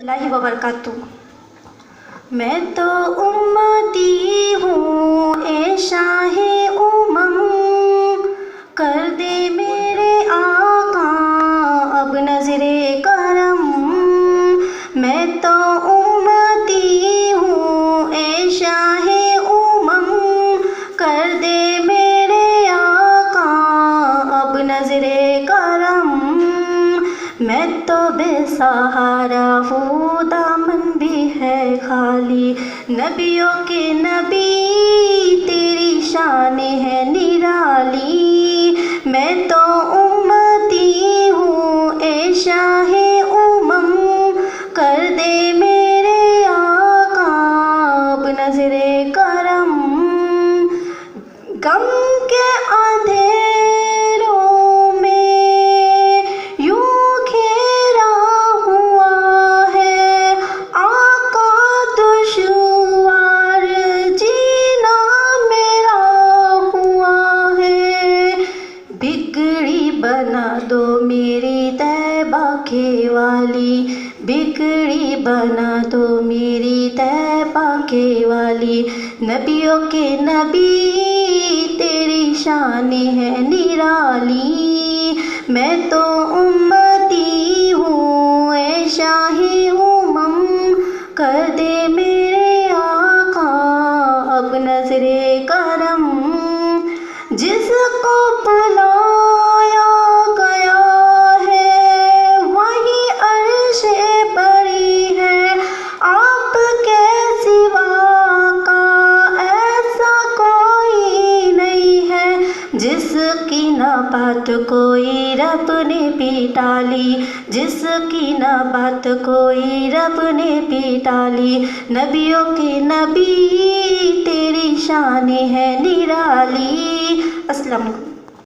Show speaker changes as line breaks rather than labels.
اللہ وبرکاتہ۔ میں تو امتی ہوں اے شاہ امم، کر دے میرے آقا اب نظر کرم۔ میں تو امتی ہوں اے شاہ امم، کر دے میرے آقا اب نظر کرم۔ میں تو بے سہارا ہوں، دامن بھی ہے خالی، نبیوں کے نبی تیری شان ہے نرالی۔ میں تو امتی ہوں اے شاہ امم، کر دے میرے آقا اب نظر کرم۔ غم کے اندھیروں میں یوں گھیرا ہوا ہے آقا، دشوار جینا میرا ہوا ہے۔ بگڑی بنا دو میری طیبہ کے والی، بگڑی بنا دو میری طیبہ کے والی، نبیوں کے نبی تیری شان ہے نرالی۔ میں تو امتی ہوں اے شاہ امم، کر دے میرے آقا اب نظر کرم۔ جس کو بلایا گیا ہے وہی عرش بری ہے، آپ کے سوا کا ایسا کوئی نہیں ہے۔ جس کی نہ بات کوئی رب نے بھی ٹالی، جس کی نہ بات کوئی رب نے بھی ٹالی، نبیوں کے نبی تیری شان ہے نرالی۔ السلام علیکم۔